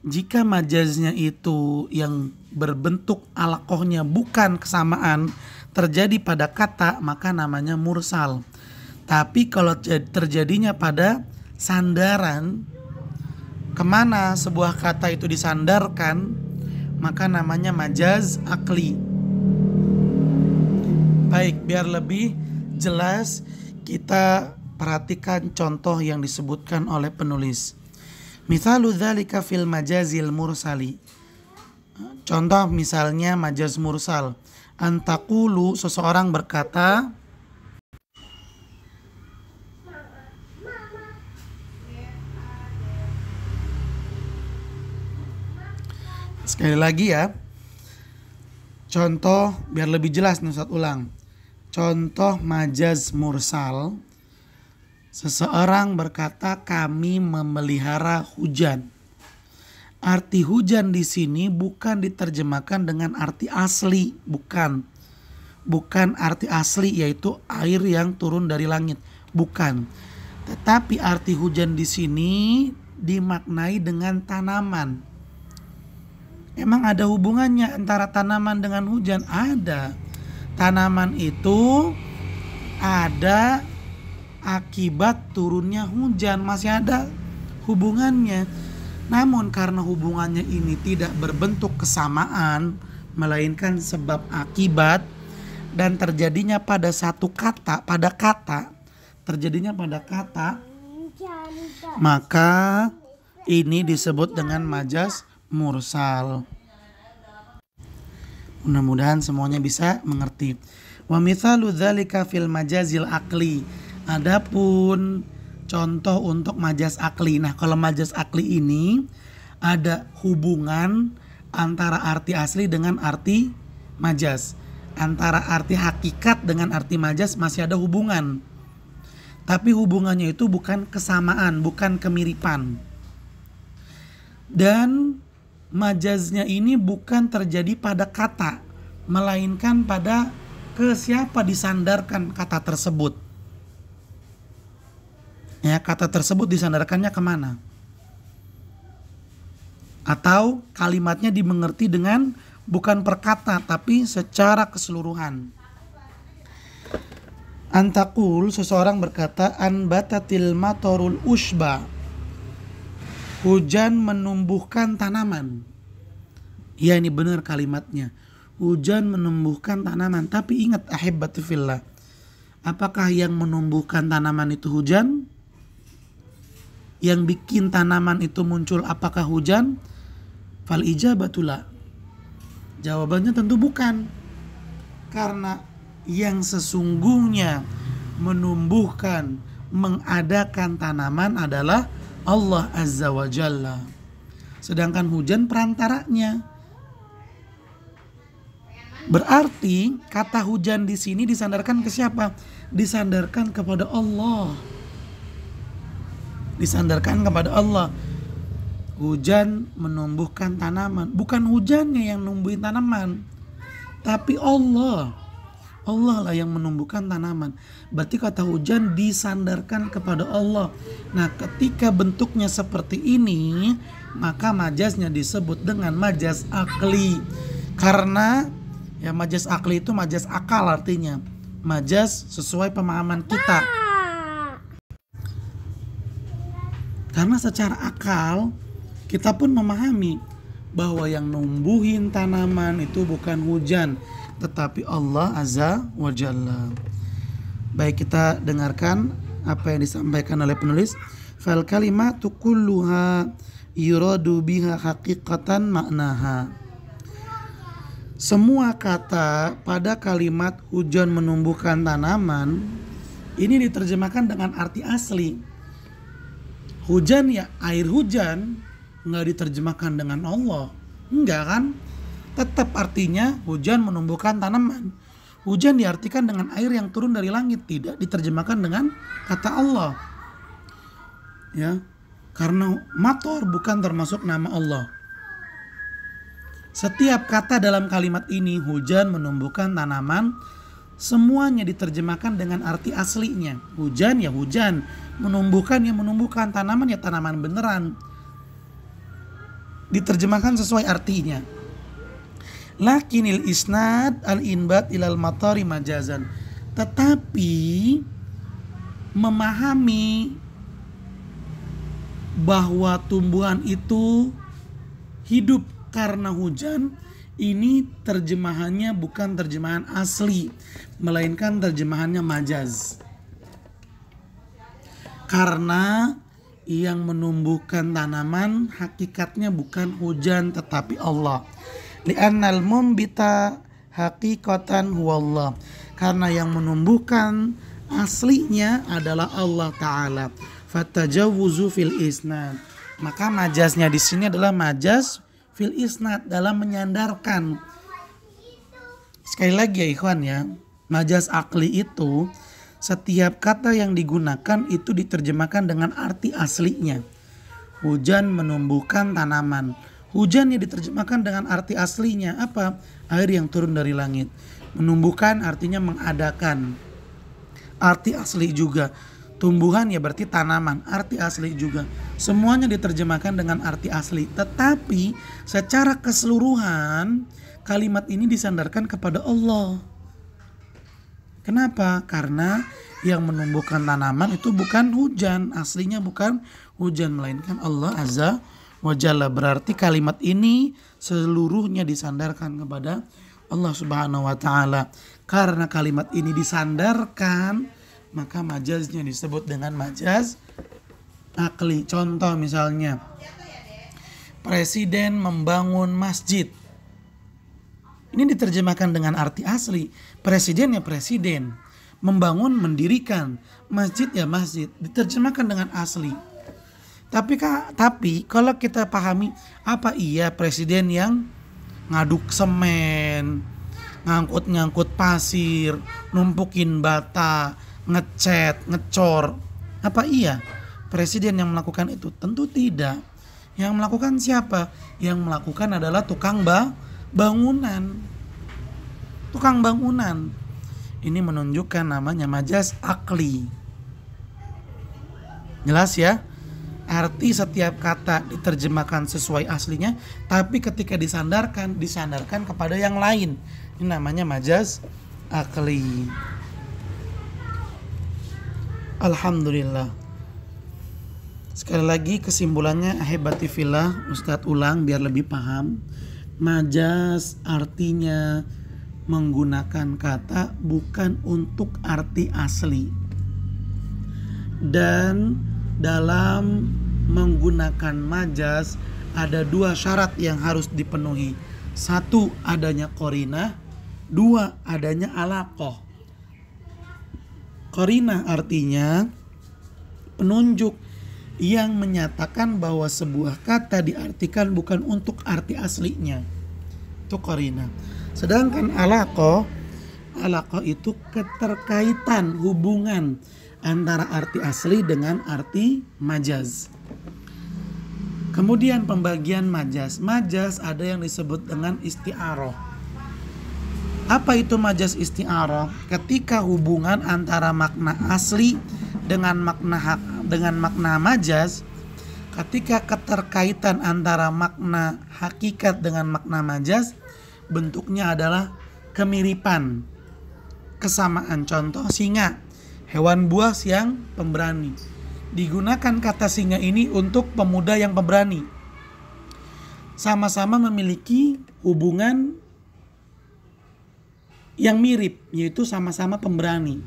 Jika majaznya itu yang berbentuk alaqohnya bukan kesamaan, terjadi pada kata, maka namanya mursal. Tapi kalau terjadinya pada sandaran, kemana sebuah kata itu disandarkan, maka namanya majaz akli. Baik, biar lebih jelas kita perhatikan contoh yang disebutkan oleh penulis. Mithalu dzalika fil majazil mursali. Contoh misalnya majaz mursal. Antaqulu, seseorang berkata, Sekali lagi ya. Contoh biar lebih jelas nih, Ustaz ulang. Contoh majaz mursal. Seseorang berkata kami memelihara hujan. Arti hujan di sini bukan diterjemahkan dengan arti asli, bukan. Bukan arti asli yaitu air yang turun dari langit, bukan. Tetapi arti hujan di sini dimaknai dengan tanaman. Emang ada hubungannya antara tanaman dengan hujan? Ada. Tanaman itu ada akibat turunnya hujan, masih ada hubungannya. Namun karena hubungannya ini tidak berbentuk kesamaan, melainkan sebab akibat, dan terjadinya pada satu kata, terjadinya pada kata, maka ini disebut dengan majaz mursal. Mudah-mudahan semuanya bisa mengerti. Wa mithalu dzalika fil majazil aqli. Adapun contoh untuk majaz akli. Nah, kalau majaz akli ini ada hubungan antara arti asli dengan arti majaz. Antara arti hakikat dengan arti majaz masih ada hubungan. Tapi hubungannya itu bukan kesamaan, bukan kemiripan. Dan majaznya ini bukan terjadi pada kata, melainkan pada ke siapa disandarkan kata tersebut. Ya, kata tersebut disandarkannya kemana? Atau kalimatnya dimengerti dengan bukan per kata, tapi secara keseluruhan. Antakul, seseorang berkata, anbatatil matorul ushba. Hujan menumbuhkan tanaman. Ya, ini benar kalimatnya. Hujan menumbuhkan tanaman. Tapi ingat ahibbati fillah. Apakah yang menumbuhkan tanaman itu hujan? Yang bikin tanaman itu muncul apakah hujan? Fal ijabatula. Jawabannya tentu bukan. Karena yang sesungguhnya menumbuhkan, mengadakan tanaman adalah Allah Azza wa Jalla. Sedangkan hujan perantaranya. Berarti kata hujan di sini disandarkan ke siapa? Disandarkan kepada Allah. Disandarkan kepada Allah. Hujan menumbuhkan tanaman. Bukan hujannya yang numbuhin tanaman, tapi Allah. Allah lah yang menumbuhkan tanaman. Berarti kata hujan disandarkan kepada Allah. Nah, ketika bentuknya seperti ini, maka majaznya disebut dengan majaz akli. Karena ya majaz akli itu majaz akal artinya. Majaz sesuai pemahaman kita. Karena secara akal kita pun memahami bahwa yang numbuhin tanaman itu bukan hujan, tetapi Allah Azza wa Jalla. Baik, kita dengarkan apa yang disampaikan oleh penulis. Fal kalimatu kulluha yuradu biha haqiqatan maknaha. Semua kata pada kalimat hujan menumbuhkan tanaman ini diterjemahkan dengan arti asli. Hujan ya air hujan, nggak diterjemahkan dengan Allah, enggak kan? Tetap artinya hujan menumbuhkan tanaman. Hujan diartikan dengan air yang turun dari langit, tidak diterjemahkan dengan kata Allah. Ya, karena mator bukan termasuk nama Allah. Setiap kata dalam kalimat ini, hujan menumbuhkan tanaman, semuanya diterjemahkan dengan arti aslinya. Hujan ya hujan, menumbuhkan ya menumbuhkan, tanaman ya tanaman beneran. Diterjemahkan sesuai artinya. Lakinil isnad al-inbat ilal matari majazan. Tetapi memahami bahwa tumbuhan itu hidup karena hujan, ini terjemahannya bukan terjemahan asli, melainkan terjemahannya majaz. Karena yang menumbuhkan tanaman hakikatnya bukan hujan tetapi Allah. Li'annal mumbita haqiqatan huwallah. Karena yang menumbuhkan aslinya adalah Allah Ta'ala. Fatajawuzu fil isnad. Maka majaznya di sini adalah majaz fil isnad, dalam menyandarkan. Sekali lagi ya ikhwan ya, majaz akli itu setiap kata yang digunakan itu diterjemahkan dengan arti aslinya. Hujan menumbuhkan tanaman. Hujan yang diterjemahkan dengan arti aslinya apa? Air yang turun dari langit. Menumbuhkan artinya mengadakan. Arti asli juga. Tumbuhan ya berarti tanaman, arti asli juga. Semuanya diterjemahkan dengan arti asli. Tetapi secara keseluruhan kalimat ini disandarkan kepada Allah. Kenapa? Karena yang menumbuhkan tanaman itu bukan hujan. Aslinya bukan hujan, melainkan Allah Azza wa Jalla. Berarti kalimat ini seluruhnya disandarkan kepada Allah Subhanahu wa Ta'ala. Karena kalimat ini disandarkan, maka majaznya disebut dengan majaz akli. Contoh misalnya, presiden membangun masjid. Ini diterjemahkan dengan arti asli. Presiden ya presiden, membangun mendirikan, masjid ya masjid, diterjemahkan dengan asli. Tapi kalau kita pahami, apa iya presiden yang ngaduk semen, ngangkut pasir, numpukin bata, ngecat, ngecor, apa iya presiden yang melakukan itu? Tentu tidak. Yang melakukan siapa? Yang melakukan adalah tukang bangunan. Tukang bangunan. Ini menunjukkan namanya majaz akli. Jelas ya? Arti setiap kata diterjemahkan sesuai aslinya, tapi ketika disandarkan kepada yang lain. Ini namanya majaz akli. Alhamdulillah. Sekali lagi kesimpulannya, ahibati fillah, Ustadz ulang biar lebih paham. Majaz artinya menggunakan kata bukan untuk arti asli. Dan dalam menggunakan majaz ada dua syarat yang harus dipenuhi. Satu, adanya qarinah. Dua, adanya alaqah. Qarinah artinya penunjuk yang menyatakan bahwa sebuah kata diartikan bukan untuk arti aslinya. Itu qarinah. Sedangkan alaqah itu keterkaitan, hubungan antara arti asli dengan arti majaz. Kemudian pembagian majaz. Majaz ada yang disebut dengan isti'arah. Apa itu majaz isti'arah? Ketika hubungan antara makna asli dengan makna majaz, ketika keterkaitan antara makna hakikat dengan makna majaz, bentuknya adalah kemiripan, kesamaan. Contoh singa, hewan buas yang pemberani. Digunakan kata singa ini untuk pemuda yang pemberani. Sama-sama memiliki hubungan yang mirip, yaitu sama-sama pemberani.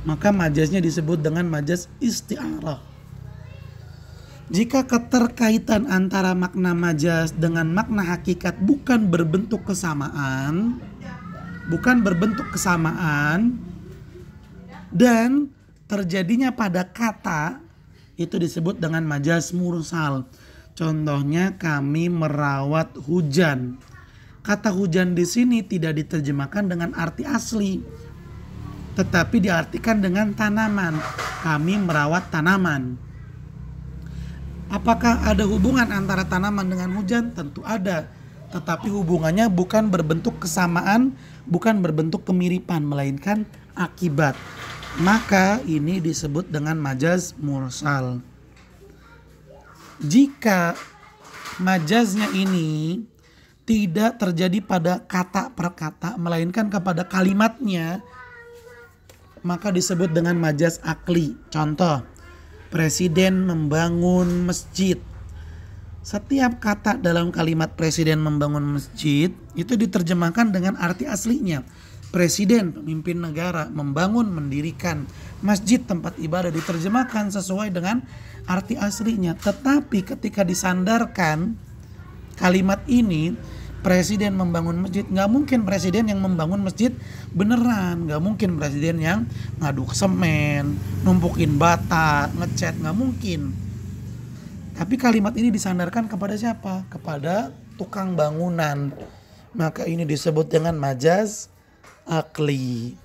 Maka majaznya disebut dengan majaz isti'arah. Jika keterkaitan antara makna majaz dengan makna hakikat bukan berbentuk kesamaan, dan terjadinya pada kata, itu disebut dengan majaz mursal. Contohnya, kami merawat hujan. Kata hujan di sini tidak diterjemahkan dengan arti asli, tetapi diartikan dengan tanaman. Kami merawat tanaman. Apakah ada hubungan antara tanaman dengan hujan? Tentu ada. Tetapi hubungannya bukan berbentuk kesamaan, bukan berbentuk kemiripan, melainkan akibat. Maka ini disebut dengan majaz mursal. Jika majaznya ini tidak terjadi pada kata per kata, melainkan kepada kalimatnya, maka disebut dengan majaz akli. Contoh, presiden membangun masjid. Setiap kata dalam kalimat presiden membangun masjid itu diterjemahkan dengan arti aslinya. Presiden, pemimpin negara, membangun, mendirikan masjid, tempat ibadah, diterjemahkan sesuai dengan arti aslinya. Tetapi ketika disandarkan kalimat ini, presiden membangun masjid, nggak mungkin presiden yang membangun masjid beneran, nggak mungkin presiden yang ngaduk semen, numpukin bata, ngecat, nggak mungkin. Tapi kalimat ini disandarkan kepada siapa? Kepada tukang bangunan. Maka ini disebut dengan majaz akli.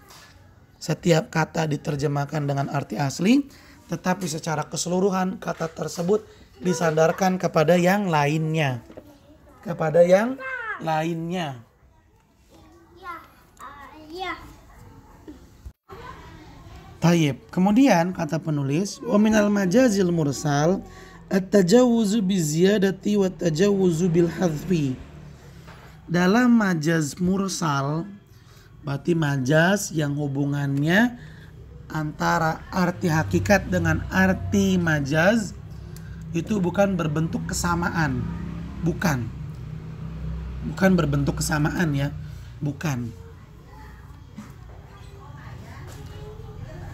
Setiap kata diterjemahkan dengan arti asli, tetapi secara keseluruhan kata tersebut disandarkan kepada yang lainnya. Kepada yang lainnya. Tayyib. Kemudian kata penulis, wa minal majazil mursal at-tajawuzu biziyadati wa at-tajawuzu bil hadfi. Dalam majaz mursal, berarti majaz yang hubungannya antara arti hakikat dengan arti majaz itu bukan berbentuk kesamaan. Bukan berbentuk kesamaan ya. Bukan.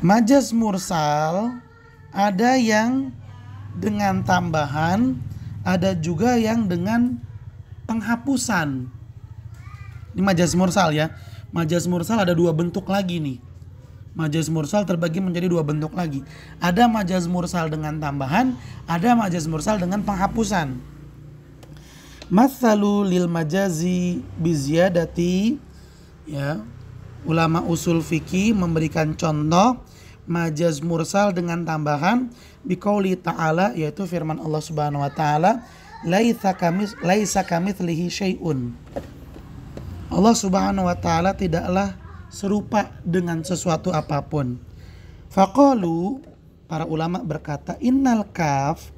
Majaz mursal ada yang dengan tambahan, ada juga yang dengan penghapusan. Ini majaz mursal ya. Majaz mursal ada dua bentuk lagi nih. Majaz mursal terbagi menjadi dua bentuk lagi. Ada majaz mursal dengan tambahan, ada majaz mursal dengan penghapusan. Mathalu lil majazi biziyadati, ya. Ulama usul fikih memberikan contoh majaz mursal dengan tambahan biqauli ta'ala, yaitu firman Allah Subhanahu wa taala, laisa kamitslihi syai'un. Allah Subhanahu wa taala tidaklah serupa dengan sesuatu apapun. Faqalu, para ulama berkata, innal kaf,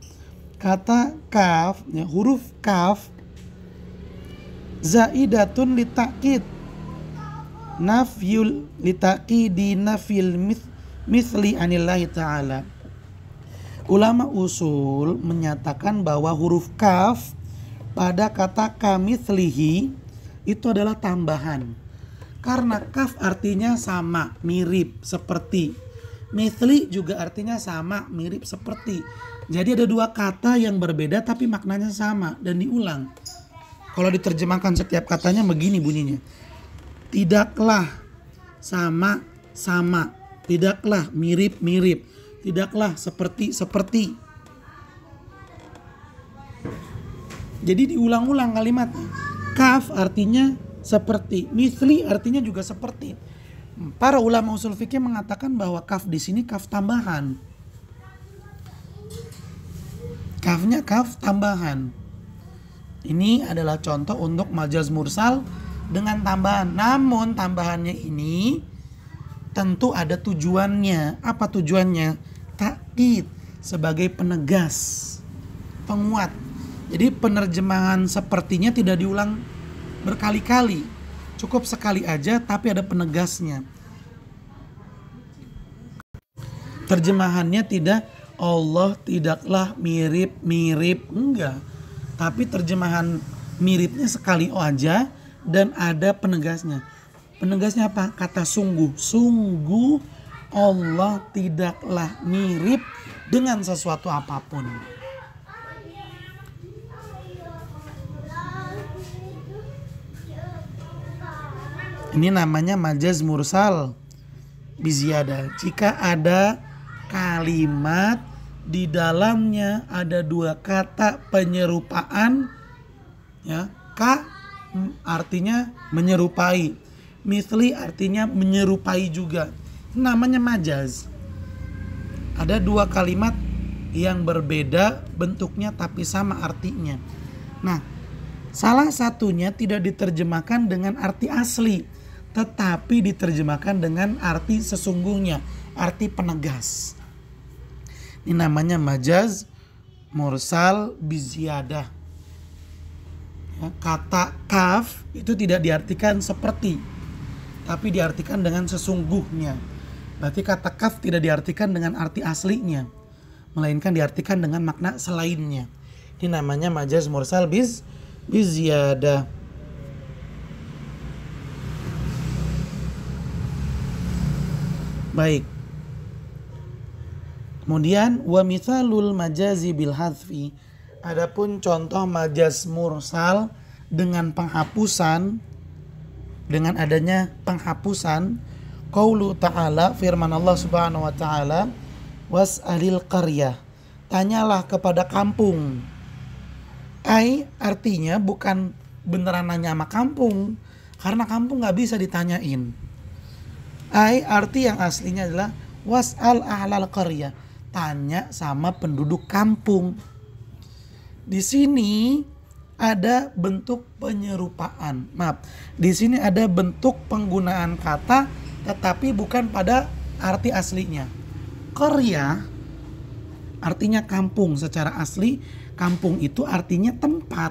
kata kaf, ya, huruf kaf zaidatun litakid nafyul litakidi nafil mithli anillahi ta'ala. Ulama usul menyatakan bahwa huruf kaf pada kata kamitslihi itu adalah tambahan. Karena kaf artinya sama, mirip, seperti. Mithli juga artinya sama, mirip, seperti. Jadi ada dua kata yang berbeda tapi maknanya sama dan diulang. Kalau diterjemahkan setiap katanya begini bunyinya. Tidaklah sama, sama. Tidaklah mirip, mirip. Tidaklah seperti, seperti. Jadi diulang-ulang kalimatnya. Kaf artinya seperti, mithli artinya juga seperti. Para ulama usul fikih mengatakan bahwa kaf di sini kaf tambahan. Kafnya kaf tambahan. Ini adalah contoh untuk majaz mursal dengan tambahan. Namun tambahannya ini tentu ada tujuannya. Apa tujuannya? Takkid, sebagai penegas, penguat. Jadi penerjemahan sepertinya tidak diulang berkali-kali. Cukup sekali aja tapi ada penegasnya. Terjemahannya tidak Allah tidaklah mirip-mirip, enggak. Tapi terjemahan miripnya sekali aja dan ada penegasnya. Penegasnya apa? Kata sungguh. Sungguh Allah tidaklah mirip dengan sesuatu apapun. Ini namanya majaz mursal biziyadah. Jika ada kalimat di dalamnya ada dua kata penyerupaan, ya, ka artinya menyerupai, mithli artinya menyerupai juga. Namanya majaz. Ada dua kalimat yang berbeda bentuknya tapi sama artinya. Nah, salah satunya tidak diterjemahkan dengan arti asli, tetapi diterjemahkan dengan arti sesungguhnya, arti penegas. Ini namanya majaz mursal biziyadah. Ya, kata kaf itu tidak diartikan seperti, tapi diartikan dengan sesungguhnya. Berarti kata kaf tidak diartikan dengan arti aslinya, melainkan diartikan dengan makna selainnya. Ini namanya majaz mursal biziyadah. Baik. Kemudian wa mithalul majazi bil hadfi. Adapun contoh majaz mursal dengan penghapusan, dengan adanya penghapusan, qaulu ta'ala, firman Allah Subhanahu wa taala, was'alil qaryah. Tanyalah kepada kampung. Ai artinya bukan beneran nanya sama kampung, karena kampung nggak bisa ditanyain. Ai arti yang aslinya adalah was'al ahlal qaryah, tanya sama penduduk kampung. Di sini ada bentuk penyerupaan. Maaf, di sini ada bentuk penggunaan kata tetapi bukan pada arti aslinya. Qaryah artinya kampung secara asli. Kampung itu artinya tempat.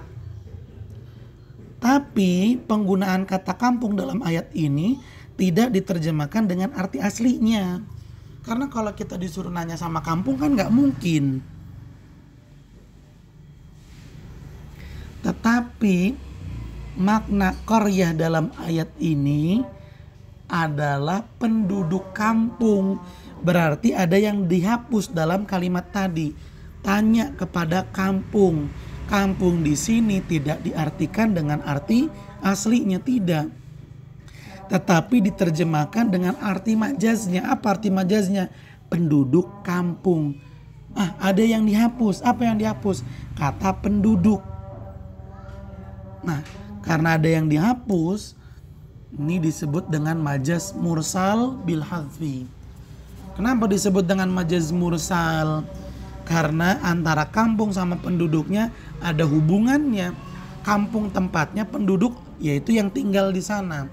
Tapi penggunaan kata kampung dalam ayat ini tidak diterjemahkan dengan arti aslinya. Karena kalau kita disuruh nanya sama kampung kan nggak mungkin. Tetapi makna qaryah dalam ayat ini adalah penduduk kampung. Berarti ada yang dihapus dalam kalimat tadi. Tanya kepada kampung. Kampung di sini tidak diartikan dengan arti aslinya, tidak. Tetapi diterjemahkan dengan arti majaznya. Apa arti majaznya? Penduduk kampung. Ada yang dihapus. Apa yang dihapus? Kata penduduk. Nah, karena ada yang dihapus, ini disebut dengan majaz mursal bil hadfi. Kenapa disebut dengan majaz mursal? Karena antara kampung sama penduduknya ada hubungannya. Kampung tempatnya, penduduk yaitu yang tinggal di sana.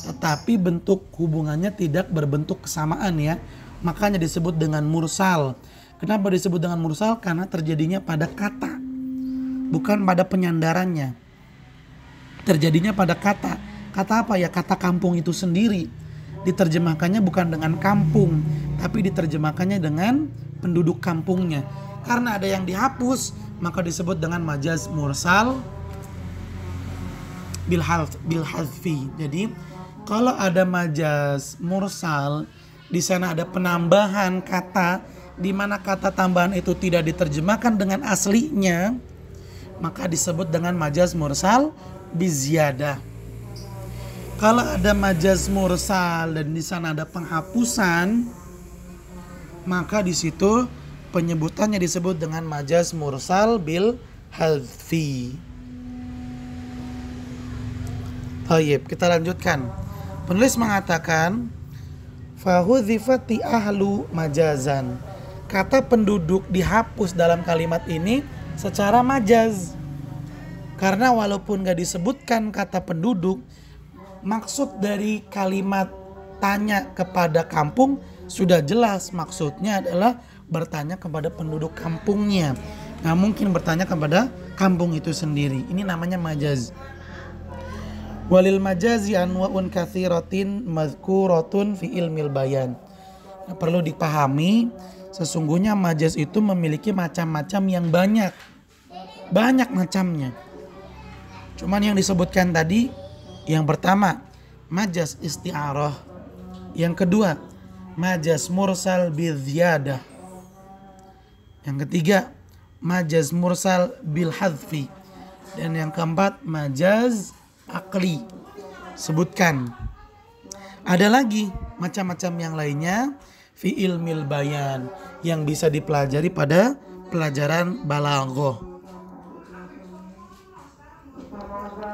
Tetapi bentuk hubungannya tidak berbentuk kesamaan ya. Makanya disebut dengan mursal. Kenapa disebut dengan mursal? Karena terjadinya pada kata, bukan pada penyandarannya. Terjadinya pada kata. Kata apa ya? Kata kampung itu sendiri. Diterjemahkannya bukan dengan kampung, tapi diterjemahkannya dengan penduduk kampungnya. Karena ada yang dihapus, maka disebut dengan majaz mursal bil hadfi. Jadi kalau ada majaz mursal, di sana ada penambahan kata, di mana kata tambahan itu tidak diterjemahkan dengan aslinya, maka disebut dengan majaz mursal biziyadah. Kalau ada majaz mursal dan di sana ada penghapusan, maka di situ penyebutannya disebut dengan majaz mursal bil hadfi. Baik, kita lanjutkan. Penulis mengatakan fahudzifati ahlu majazan. Kata penduduk dihapus dalam kalimat ini secara majaz. Karena walaupun gak disebutkan kata penduduk, maksud dari kalimat tanya kepada kampung sudah jelas, maksudnya adalah bertanya kepada penduduk kampungnya. Nah, mungkin bertanya kepada kampung itu sendiri. Ini namanya majaz. Walil majazi anwa'un katsiratin mazkuratun fi ilmil bayan. Nah, perlu dipahami, sesungguhnya majaz itu memiliki macam-macam yang banyak. Banyak macamnya. Cuman yang disebutkan tadi, yang pertama majaz isti'arah. Yang kedua majaz mursal biziyadah. Yang ketiga majaz mursal bil hadfi. Dan yang keempat majaz akli. Sebutkan. Ada lagi macam-macam yang lainnya fi ilmil bayan yang bisa dipelajari pada pelajaran balaghah.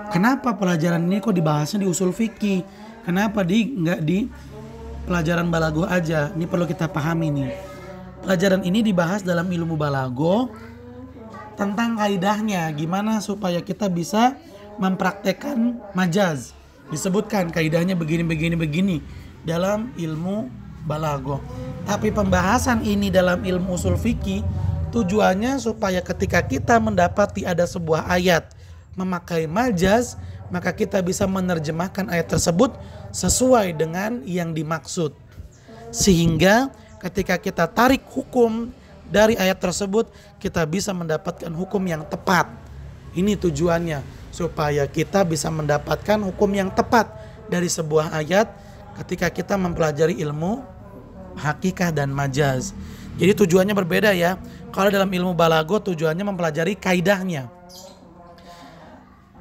Kenapa pelajaran ini kok dibahasnya di usul fikih? Kenapa nggak di pelajaran balaghah aja? Ini perlu kita pahami nih. Pelajaran ini dibahas dalam ilmu balaghah tentang kaidahnya, gimana supaya kita bisa mempraktekkan majaz. Disebutkan kaidahnya begini dalam ilmu balaghah. Tapi pembahasan ini dalam ilmu usul fikih tujuannya supaya ketika kita mendapati ada sebuah ayat memakai majaz, maka kita bisa menerjemahkan ayat tersebut sesuai dengan yang dimaksud. Sehingga ketika kita tarik hukum dari ayat tersebut, kita bisa mendapatkan hukum yang tepat. Ini tujuannya, supaya kita bisa mendapatkan hukum yang tepat dari sebuah ayat ketika kita mempelajari ilmu hakikah dan majaz. Jadi tujuannya berbeda ya. Kalau dalam ilmu balaghah tujuannya mempelajari kaidahnya.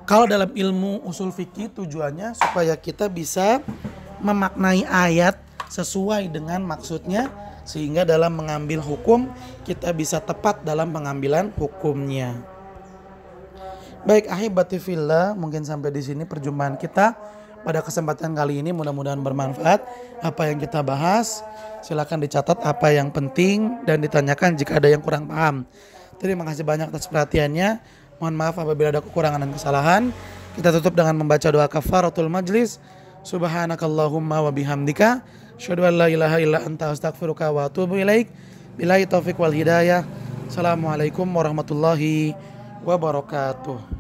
Kalau dalam ilmu usul fikih tujuannya supaya kita bisa memaknai ayat sesuai dengan maksudnya, sehingga dalam mengambil hukum kita bisa tepat dalam pengambilan hukumnya. Baik, ahibati fillah, mungkin sampai di sini perjumpaan kita pada kesempatan kali ini, mudah-mudahan bermanfaat apa yang kita bahas. Silakan dicatat apa yang penting dan ditanyakan jika ada yang kurang paham. Terima kasih banyak atas perhatiannya. Mohon maaf apabila ada kekurangan dan kesalahan. Kita tutup dengan membaca doa kafaratul majlis. Subhanakallahumma wa bihamdika asyhadu an la ilaha illa anta astaghfiruka wa atubu ilaik. Billahi taufik wal hidayah. Assalamualaikum warahmatullahi wabarakatuh.